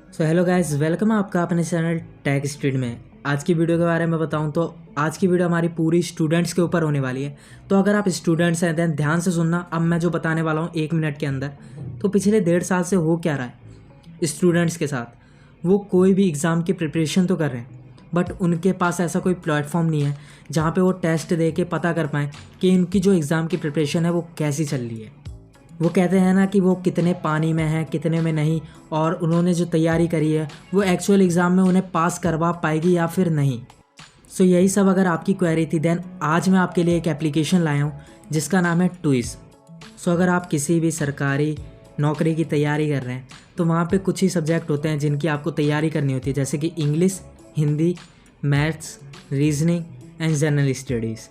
So hello guys, welcome है आपका अपने चैनल टेक स्ट्रीट में। आज की वीडियो के बारे में बताऊं तो आज की वीडियो हमारी पूरी स्टूडेंट्स के ऊपर होने वाली है। तो अगर आप स्टूडेंट्स हैं देन ध्यान से सुनना। अब मैं जो बताने वाला हूं 1 मिनट के अंदर, तो पिछले 1.5 साल से हो क्या रहा है स्टूडेंट्स के साथ। वो कोई भी एग्ज़ाम की प्रिपरेशन तो कर रहे हैं, बट उनके पास ऐसा कोई प्लेटफॉर्म नहीं है जहाँ पे वो टेस्ट दे के पता कर पाएँ कि इनकी जो एग्ज़ाम की प्रिपरेशन है वो कैसी चल रही है। वो कहते हैं ना कि वो कितने पानी में हैं कितने में नहीं, और उन्होंने जो तैयारी करी है वो एक्चुअल एग्ज़ाम में उन्हें पास करवा पाएगी या फिर नहीं। सो यही सब अगर आपकी क्वेरी थी देन आज मैं आपके लिए एक एप्लीकेशन लाया हूँ जिसका नाम है ट्विज़। सो अगर आप किसी भी सरकारी नौकरी की तैयारी कर रहे हैं तो वहाँ पे कुछ ही सब्जेक्ट होते हैं जिनकी आपको तैयारी करनी होती है, जैसे कि English, Hindi, maths, reasoning and general studies.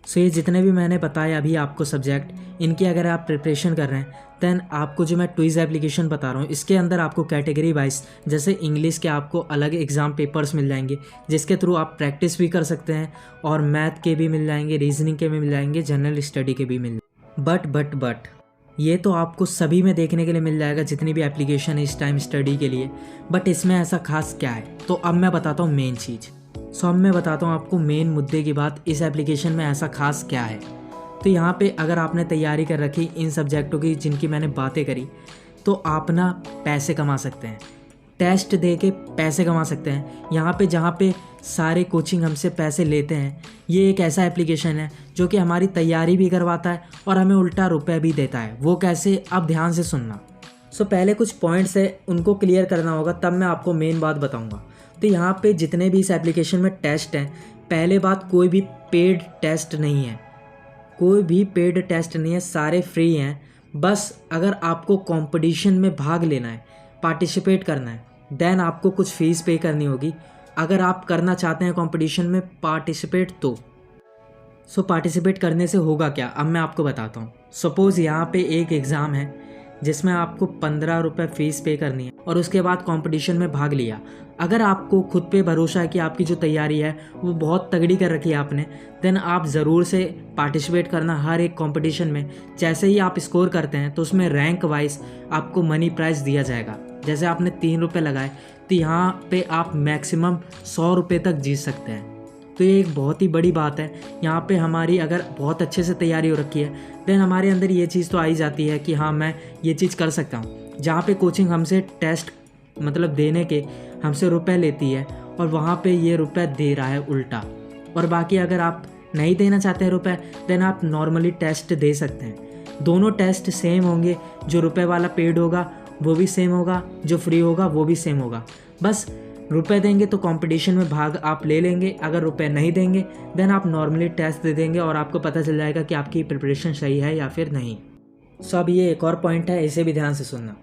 So ये जितने भी मैंने बताए अभी आपको सब्जेक्ट, इनकी अगर आप प्रिपरेशन कर रहे हैं दैन आपको जो मैं ट्विज़ एप्लीकेशन बता रहा हूँ इसके अंदर आपको कैटेगरी वाइज, जैसे इंग्लिश के आपको अलग एग्ज़ाम पेपर्स मिल जाएंगे जिसके थ्रू आप प्रैक्टिस भी कर सकते हैं, और मैथ के भी मिल जाएंगे, रीजनिंग के भी मिल जाएंगे, जनरल स्टडी के भी मिल। बट ये तो आपको सभी में देखने के लिए मिल जाएगा जितनी भी एप्लीकेशन है इस टाइम स्टडी के लिए। बट इसमें ऐसा खास क्या है, तो अब मैं बताता हूँ मेन चीज़। सो अब मैं बताता हूँ आपको मेन मुद्दे की बात, इस एप्लीकेशन में ऐसा खास क्या है। तो यहाँ पे अगर आपने तैयारी कर रखी इन सब्जेक्टों की जिनकी मैंने बातें करी, तो आप ना पैसे कमा सकते हैं, टेस्ट दे के पैसे कमा सकते हैं। यहाँ पे जहाँ पे सारे कोचिंग हमसे पैसे लेते हैं, ये एक ऐसा एप्लीकेशन है जो कि हमारी तैयारी भी करवाता है और हमें उल्टा रुपए भी देता है। वो कैसे, अब ध्यान से सुनना। सो पहले कुछ पॉइंट्स है उनको क्लियर करना होगा, तब मैं आपको मेन बात बताऊँगा। तो यहाँ पे जितने भी इस एप्लीकेशन में टेस्ट हैं, पहले बात कोई भी पेड टेस्ट नहीं है, कोई भी पेड टेस्ट नहीं है, सारे फ्री हैं। बस अगर आपको कंपटीशन में भाग लेना है, पार्टिसिपेट करना है, देन आपको कुछ फ़ीस पे करनी होगी। अगर आप करना चाहते हैं कंपटीशन में पार्टिसिपेट तो सो पार्टिसिपेट करने से होगा क्या, अब मैं आपको बताता हूँ। सपोज़ यहाँ पे एक एग्ज़ाम है जिसमें आपको 15 रुपये फ़ीस पे करनी है और उसके बाद कंपटीशन में भाग लिया। अगर आपको खुद पे भरोसा है कि आपकी जो तैयारी है वो बहुत तगड़ी कर रखी है आपने, देन आप ज़रूर से पार्टिसिपेट करना हर एक कंपटीशन में। जैसे ही आप स्कोर करते हैं तो उसमें रैंक वाइज आपको मनी प्राइज़ दिया जाएगा। जैसे आपने 3 रुपये लगाए तो यहाँ पे आप मैक्सिमम 100 रुपये तक जीत सकते हैं। तो ये एक बहुत ही बड़ी बात है। यहाँ पे हमारी अगर बहुत अच्छे से तैयारी हो रखी है देन हमारे अंदर ये चीज़ तो आ ही जाती है कि हाँ मैं ये चीज़ कर सकता हूँ। जहाँ पे कोचिंग हमसे टेस्ट मतलब देने के हमसे रुपए लेती है और वहाँ पे ये रुपए दे रहा है उल्टा। और बाकी अगर आप नहीं देना चाहते हैं रुपए देन आप नॉर्मली टेस्ट दे सकते हैं। दोनों टेस्ट सेम होंगे, जो रुपए वाला पेड होगा वो भी सेम होगा, जो फ्री होगा वो भी सेम होगा। बस रुपए देंगे तो कंपटीशन में भाग आप ले लेंगे, अगर रुपए नहीं देंगे देन आप नॉर्मली टेस्ट दे देंगे और आपको पता चल जाएगा कि आपकी प्रिपरेशन सही है या फिर नहीं। सो अब ये एक और पॉइंट है, इसे भी ध्यान से सुनना।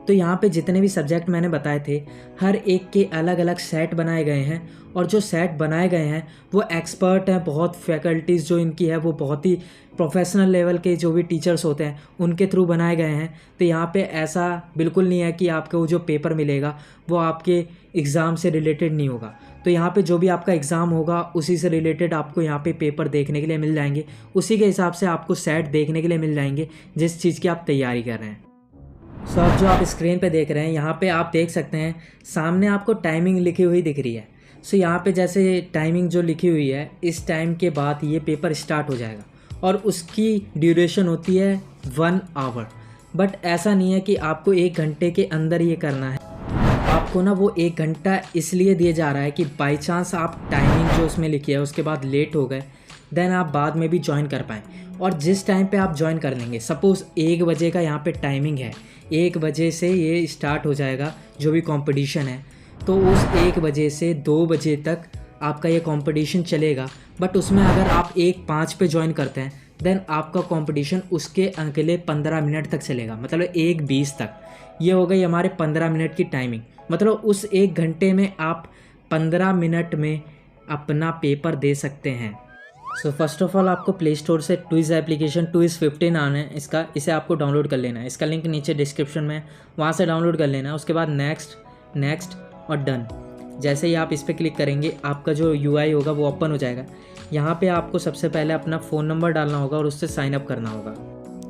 तो यहाँ पे जितने भी सब्जेक्ट मैंने बताए थे हर एक के अलग अलग सेट बनाए गए हैं, और जो सेट बनाए गए हैं वो एक्सपर्ट हैं, बहुत फैकल्टीज़ जो इनकी है वो बहुत ही प्रोफेशनल लेवल के जो भी टीचर्स होते हैं उनके थ्रू बनाए गए हैं। तो यहाँ पे ऐसा बिल्कुल नहीं है कि आपको जो पेपर मिलेगा वो आपके एग्ज़ाम से रिलेटेड नहीं होगा। तो यहाँ पे जो भी आपका एग्ज़ाम होगा उसी से रिलेटेड आपको यहाँ पे पेपर देखने के लिए मिल जाएंगे, उसी के हिसाब से आपको सेट देखने के लिए मिल जाएंगे जिस चीज़ की आप तैयारी कर रहे हैं। सो अब जो आप स्क्रीन पे देख रहे हैं यहाँ पे आप देख सकते हैं सामने आपको टाइमिंग लिखी हुई दिख रही है। सो यहाँ पे जैसे टाइमिंग जो लिखी हुई है, इस टाइम के बाद ये पेपर स्टार्ट हो जाएगा और उसकी ड्यूरेशन होती है 1 आवर। बट ऐसा नहीं है कि आपको 1 घंटे के अंदर ये करना है, आपको ना वो 1 घंटा इसलिए दिया जा रहा है कि बाई चांस आप टाइमिंग जो उसमें लिखी है उसके बाद लेट हो गए देन आप बाद में भी ज्वाइन कर पाएँ। और जिस टाइम पे आप ज्वाइन कर लेंगे, सपोज़ 1 बजे का यहाँ पे टाइमिंग है, 1 बजे से ये स्टार्ट हो जाएगा जो भी कंपटीशन है, तो उस 1 बजे से 2 बजे तक आपका ये कंपटीशन चलेगा। बट उसमें अगर आप 1:05 पे ज्वाइन करते हैं देन आपका कंपटीशन उसके अकेले 15 मिनट तक चलेगा, मतलब 1:20 तक। ये हो गई हमारे 15 मिनट की टाइमिंग, मतलब उस 1 घंटे में आप 15 मिनट में अपना पेपर दे सकते हैं। सो फर्स्ट ऑफ ऑल आपको प्ले स्टोर से ट्विज़ एप्लीकेशन ट्विज़ 15 आना है इसे आपको डाउनलोड कर लेना है। इसका लिंक नीचे डिस्क्रिप्शन में, वहाँ से डाउनलोड कर लेना है। उसके बाद नेक्स्ट और डन, जैसे ही आप इस पर क्लिक करेंगे आपका जो यूआई होगा वो ओपन हो जाएगा। यहाँ पे आपको सबसे पहले अपना फ़ोन नंबर डालना होगा और उससे साइन अप करना होगा।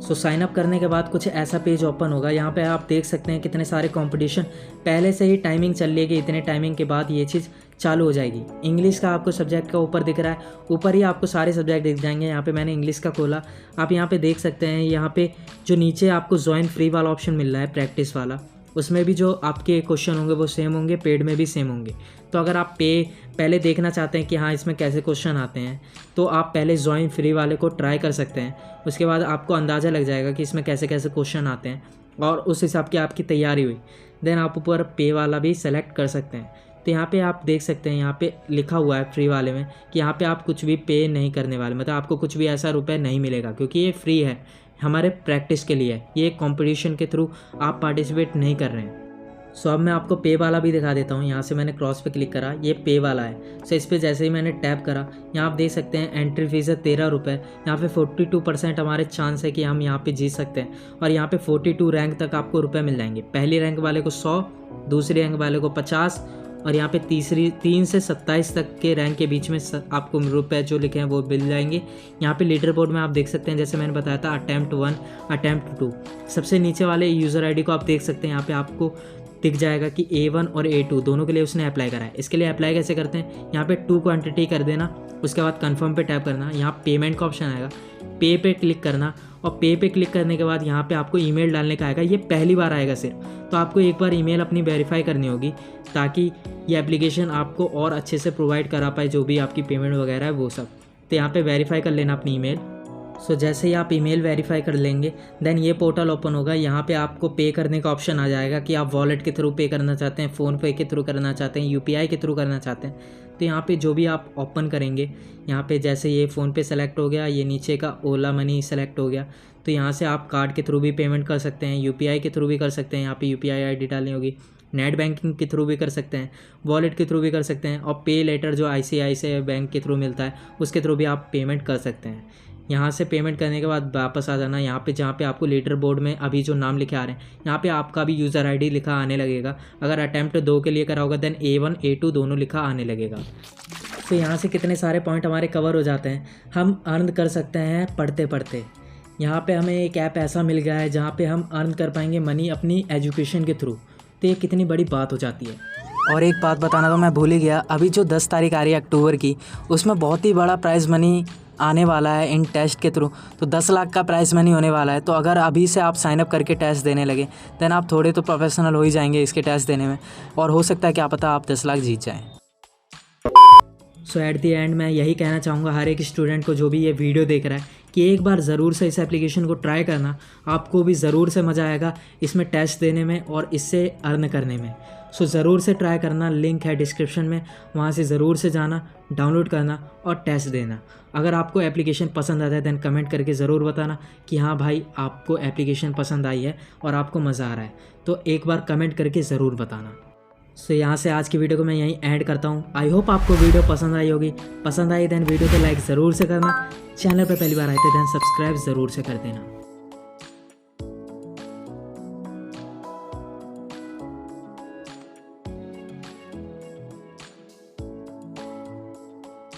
सो साइन अप करने के बाद कुछ ऐसा पेज ओपन होगा। यहाँ पे आप देख सकते हैं कितने सारे कंपटीशन पहले से ही टाइमिंग चल रही है कि इतने टाइमिंग के बाद ये चीज़ चालू हो जाएगी। इंग्लिश का आपको सब्जेक्ट का ऊपर दिख रहा है, ऊपर ही आपको सारे सब्जेक्ट दिख जाएंगे। यहाँ पे मैंने इंग्लिश का खोला, आप यहाँ पे देख सकते हैं। यहाँ पे जो नीचे आपको ज्वाइन फ्री वाला ऑप्शन मिल रहा है, प्रैक्टिस वाला, उसमें भी जो आपके क्वेश्चन होंगे वो सेम होंगे, पेड में भी सेम होंगे। तो अगर आप पहले देखना चाहते हैं कि हाँ इसमें कैसे क्वेश्चन आते हैं, तो आप पहले ज्वाइन फ्री वाले को ट्राई कर सकते हैं। उसके बाद आपको अंदाज़ा लग जाएगा कि इसमें कैसे कैसे क्वेश्चन आते हैं और उस हिसाब की आपकी तैयारी हुई, देन आप ऊपर पे वाला भी सेलेक्ट कर सकते हैं। तो यहाँ पे आप देख सकते हैं, यहाँ पे लिखा हुआ है फ्री वाले में कि यहाँ पे आप कुछ भी पे नहीं करने वाले, मतलब आपको कुछ भी ऐसा रुपए नहीं मिलेगा, क्योंकि ये फ्री है, हमारे प्रैक्टिस के लिए है। ये कंपटीशन के थ्रू आप पार्टिसिपेट नहीं कर रहे हैं। सो अब मैं आपको पे वाला भी दिखा देता हूँ। यहाँ से मैंने क्रॉस पे क्लिक करा, ये पे वाला है। सो इस पर जैसे ही मैंने टैप करा, यहाँ आप देख सकते हैं एंट्री फीस है 13 रुपये। यहाँ पे 42% हमारे चांस है कि हम यहाँ पे जीत सकते हैं, और यहाँ पे 42 रैंक तक आपको रुपए मिल जाएंगे। पहली रैंक वाले को 100, दूसरी रैंक वाले को 50, और यहाँ पे 3 से 27 तक के रैंक के बीच में आपको रुपए जो लिखे हैं वो मिल जाएंगे। यहाँ पे लीडर बोर्ड में आप देख सकते हैं, जैसे मैंने बताया था, अटैम्प्ट 1, अटैम्प्ट 2। सबसे नीचे वाले यूज़र आईडी को आप देख सकते हैं, यहाँ पे आपको दिख जाएगा कि A1 और A2 दोनों के लिए उसने अप्लाई करा है। इसके लिए अप्लाई कैसे करते हैं, यहाँ पे 2 क्वांटिटी कर देना, उसके बाद कन्फर्म पे टैप करना, यहाँ पेमेंट का ऑप्शन आएगा, पे पे क्लिक करना, और पे पे क्लिक करने के बाद यहाँ पे आपको ईमेल डालने का आएगा। ये पहली बार आएगा सिर्फ, तो आपको एक बार ईमेल अपनी वेरीफाई करनी होगी, ताकि ये एप्लीकेशन आपको और अच्छे से प्रोवाइड करा पाए जो भी आपकी पेमेंट वगैरह है वो सब। तो यहाँ पे वेरीफाई कर लेना अपनी ईमेल। सो जैसे ही आप ईमेल वेरीफाई कर लेंगे, देन ये पोर्टल ओपन होगा। यहाँ पे आपको पे करने का ऑप्शन आ जाएगा कि आप वॉलेट के थ्रू पे करना चाहते हैं, फ़ोनपे के थ्रू करना चाहते हैं, UPI के थ्रू करना चाहते हैं। तो यहाँ पे जो भी आप ओपन करेंगे, यहाँ पे जैसे ये फ़ोनपे सेलेक्ट हो गया, ये नीचे का ओला मनी सेलेक्ट हो गया, तो यहाँ से आप कार्ड के थ्रू भी पेमेंट कर सकते हैं, UPI के थ्रू भी कर सकते हैं। यहाँ पे UPI ID डालनी होगी, नेट बैंकिंग के थ्रू भी कर सकते हैं, वॉलेट के थ्रू भी कर सकते हैं, और पे लेटर जो ICICI बैंक के थ्रू मिलता है उसके थ्रू भी आप पेमेंट कर सकते हैं। यहाँ से पेमेंट करने के बाद वापस आ जाना यहाँ पे, जहाँ पे आपको लीडर बोर्ड में अभी जो नाम लिखे आ रहे हैं, यहाँ पे आपका भी यूज़र आईडी लिखा आने लगेगा। अगर अटैम्प्ट 2 के लिए करा होगा, देन A1 A2 दोनों लिखा आने लगेगा। तो यहाँ से कितने सारे पॉइंट हमारे कवर हो जाते हैं, हम अर्न कर सकते हैं पढ़ते पढ़ते। यहाँ पे हमें एक ऐप ऐसा मिल गया है जहाँ पे हम अर्न कर पाएंगे मनी अपनी एजुकेशन के थ्रू। तो ये कितनी बड़ी बात हो जाती है। और एक बात बताना तो मैं भूल ही गया, अभी जो 10 तारीख आ रही है अक्टूबर की, उसमें बहुत ही बड़ा प्राइज़ मनी आने वाला है इन टेस्ट के थ्रू। तो 10 लाख का प्राइज़ मनी होने वाला है। तो अगर अभी से आप साइन अप करके टेस्ट देने लगे, देन आप थोड़े तो प्रोफेशनल हो ही जाएंगे इसके टेस्ट देने में, और हो सकता है क्या पता आप 10 लाख जीत जाएँ। सो एट दी एंड मैं यही कहना चाहूँगा हर एक स्टूडेंट को जो भी ये वीडियो देख रहा है, कि एक बार ज़रूर से इस एप्लीकेशन को ट्राई करना, आपको भी ज़रूर से मज़ा आएगा इसमें टेस्ट देने में और इससे अर्न करने में। सो ज़रूर से ट्राई करना, लिंक है डिस्क्रिप्शन में, वहाँ से ज़रूर से जाना, डाउनलोड करना और टेस्ट देना। अगर आपको एप्लीकेशन पसंद आता है देन कमेंट करके ज़रूर बताना कि हाँ भाई आपको एप्लीकेशन पसंद आई है और आपको मज़ा आ रहा है, तो एक बार कमेंट करके ज़रूर बताना। सो यहाँ से आज की वीडियो को मैं यहीं ऐड करता हूँ। आई होप आपको वीडियो पसंद आई होगी। पसंद आई देन वीडियो को लाइक ज़रूर से करना, चैनल पर पहली बार आए थे देन सब्सक्राइब ज़रूर से कर देना।